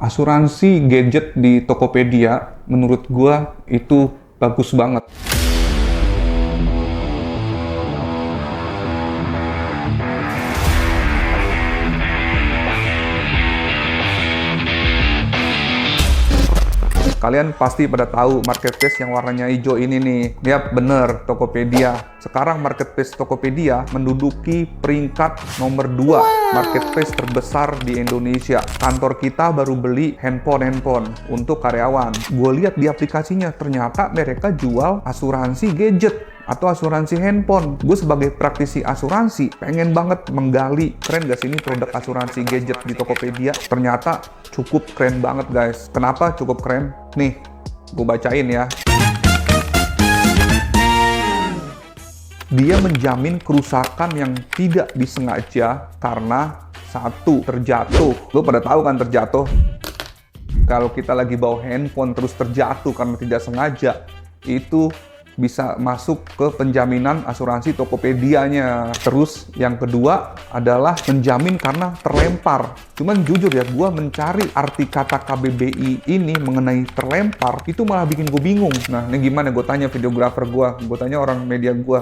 Asuransi gadget di Tokopedia menurut gua itu bagus banget. Kalian pasti pada tahu marketplace yang warnanya hijau ini nih. Yap, bener, Tokopedia. Sekarang marketplace Tokopedia menduduki peringkat nomor 2 marketplace terbesar di Indonesia. Kantor kita baru beli handphone untuk karyawan. Gue lihat di aplikasinya, ternyata mereka jual asuransi gadget atau asuransi handphone. Gue sebagai praktisi asuransi pengen banget menggali, keren gak sih ini produk asuransi gadget di Tokopedia. Ternyata cukup keren banget guys. Kenapa cukup keren? Nih, gue bacain ya. Dia menjamin kerusakan yang tidak disengaja karena satu, terjatuh. Lo pada tahu kan terjatuh? Kalau kita lagi bawa handphone terus terjatuh karena tidak sengaja, itu bisa masuk ke penjaminan asuransi Tokopedia-nya. Terus yang kedua adalah menjamin karena terlempar. Cuman jujur ya, gue mencari arti kata KBBI ini mengenai terlempar, itu malah bikin gue bingung. Nah, ini gimana? Gue tanya videografer gue tanya orang media gue,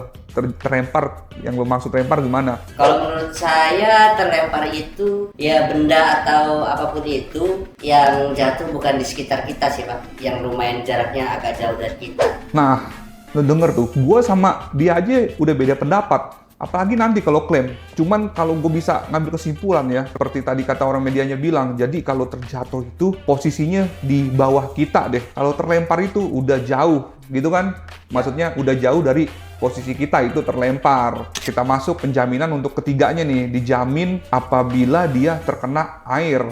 terlempar, yang lo maksud terlempar gimana? Kalau menurut saya terlempar itu ya benda atau apapun itu yang jatuh bukan di sekitar kita sih Pak, yang lumayan jaraknya agak jauh dari kita. Nah, lo denger tuh, gue sama dia aja udah beda pendapat. Apalagi nanti kalau klaim. Cuman kalau gue bisa ngambil kesimpulan ya, seperti tadi kata orang medianya bilang, jadi kalau terjatuh itu posisinya di bawah kita deh. Kalau terlempar itu udah jauh, gitu kan? Maksudnya udah jauh dari posisi kita, itu terlempar. Kita masuk penjaminan untuk ketiganya nih, dijamin apabila dia terkena air.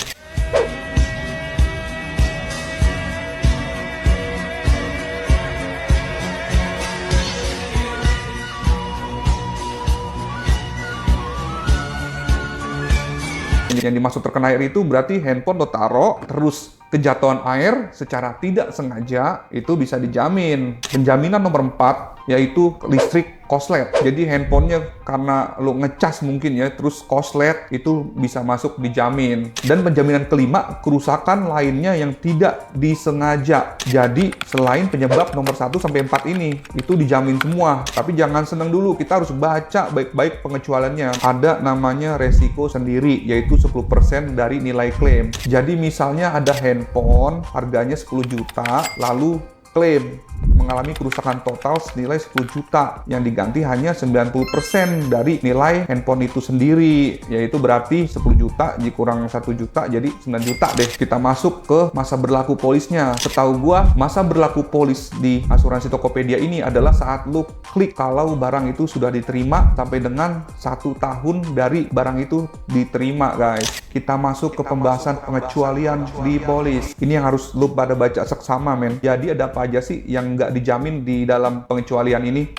Yang dimaksud terkena air itu berarti handphone lo taruh, terus kejatuhan air secara tidak sengaja, itu bisa dijamin. Penjaminan nomor 4 yaitu listrik koslet. Jadi handphonenya karena lo ngecas mungkin ya, terus koslet, itu bisa masuk dijamin. Dan penjaminan kelima, kerusakan lainnya yang tidak disengaja. Jadi selain penyebab nomor 1 sampai 4 ini, itu dijamin semua. Tapi jangan seneng dulu, kita harus baca baik-baik pengecualiannya. Ada namanya resiko sendiri, yaitu 10% dari nilai klaim. Jadi misalnya ada handphone harganya 10 juta, lalu klaim mengalami kerusakan total senilai 10 juta yang diganti hanya 90% dari nilai handphone itu sendiri, yaitu berarti 10 juta dikurang 1 juta jadi 9 juta deh. Kita masuk ke masa berlaku polisnya. Setahu gua masa berlaku polis di asuransi Tokopedia ini adalah saat lu klik kalau barang itu sudah diterima sampai dengan 1 tahun dari barang itu diterima guys. Kita masuk ke pembahasan pengecualian di polis. Ini yang harus lu pada baca seksama men. Jadi ada apa aja sih yang nggak dijamin di dalam pengecualian ini?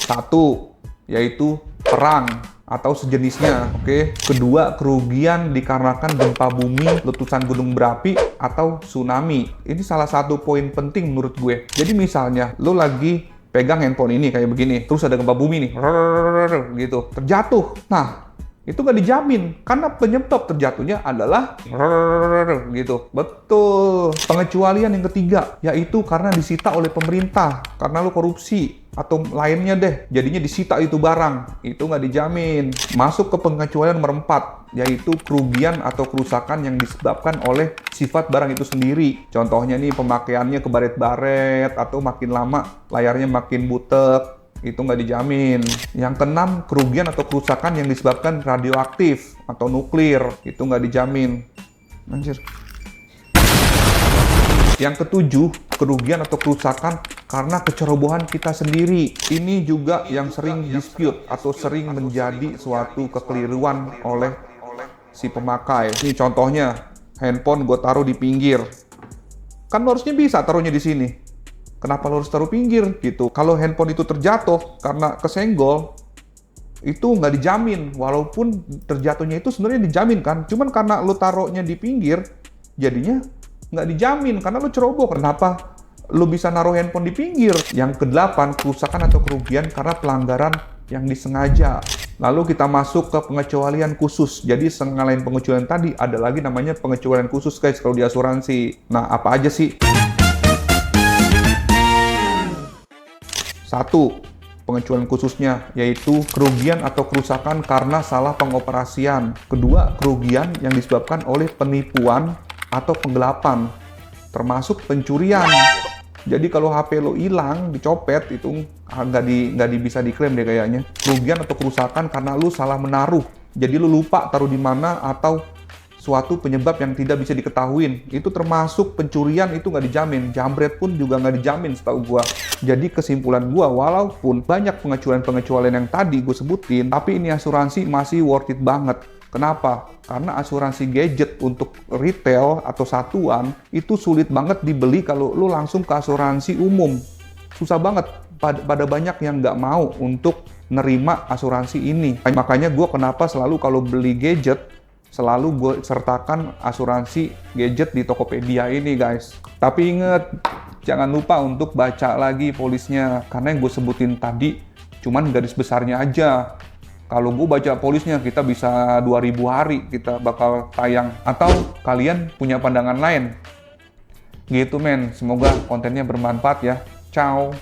Satu, yaitu perang atau sejenisnya, oke. Kedua, kerugian dikarenakan gempa bumi, letusan gunung berapi, atau tsunami. Ini salah satu poin penting menurut gue. Jadi misalnya, lo lagi pegang handphone ini kayak begini, terus ada gempa bumi nih, gitu, terjatuh. Nah, itu nggak dijamin karena penyebab terjatuhnya adalah gitu. Betul. Pengecualian yang ketiga yaitu karena disita oleh pemerintah, karena lo korupsi atau lainnya deh, jadinya disita itu barang, itu nggak dijamin. Masuk ke pengecualian nomor 4 yaitu kerugian atau kerusakan yang disebabkan oleh sifat barang itu sendiri. Contohnya nih, pemakaiannya kebaret-baret atau makin lama layarnya makin butek, itu nggak dijamin. Yang keenam, kerugian atau kerusakan yang disebabkan radioaktif atau nuklir, itu nggak dijamin. Anjir. Yang ketujuh, kerugian atau kerusakan karena kecerobohan kita sendiri. Ini juga yang sering dispute atau sering menjadi suatu kekeliruan oleh si pemakai. Ini contohnya, handphone gue taruh di pinggir. Kan harusnya bisa taruhnya di sini. Kenapa lo harus taruh pinggir gitu? Kalau handphone itu terjatuh karena kesenggol, itu nggak dijamin. Walaupun terjatuhnya itu sebenarnya dijamin kan. Cuman karena lo taruhnya di pinggir, jadinya nggak dijamin karena lo ceroboh. Kenapa lo bisa naruh handphone di pinggir? Yang kedelapan, kerusakan atau kerugian karena pelanggaran yang disengaja. Lalu kita masuk ke pengecualian khusus. Jadi selain pengecualian tadi, ada lagi namanya pengecualian khusus guys kalau di asuransi. Nah, apa aja sih? 1. Pengecualian khususnya, yaitu kerugian atau kerusakan karena salah pengoperasian. Kedua, kerugian yang disebabkan oleh penipuan atau penggelapan, termasuk pencurian. Jadi kalau HP lo hilang, dicopet, itu nggak bisa diklaim deh kayaknya. Kerugian atau kerusakan karena lo salah menaruh. Jadi lo lupa taruh di mana atau suatu penyebab yang tidak bisa diketahuin. Itu termasuk pencurian, itu nggak dijamin. Jambret pun juga nggak dijamin setahu gua. Jadi kesimpulan gua, walaupun banyak pengecualian yang tadi gue sebutin, tapi ini asuransi masih worth it banget. Kenapa? Karena asuransi gadget untuk retail atau satuan itu sulit banget dibeli kalau lu langsung ke asuransi umum. Susah banget. Pada banyak yang nggak mau untuk nerima asuransi ini. Makanya gue kenapa selalu kalau beli gadget, selalu gue sertakan asuransi gadget di Tokopedia ini guys. Tapi inget, jangan lupa untuk baca lagi polisnya. Karena yang gue sebutin tadi cuman garis besarnya aja. Kalau gue baca polisnya, kita bisa 2000 hari kita bakal tayang. Atau kalian punya pandangan lain. Gitu men, semoga kontennya bermanfaat ya. Ciao.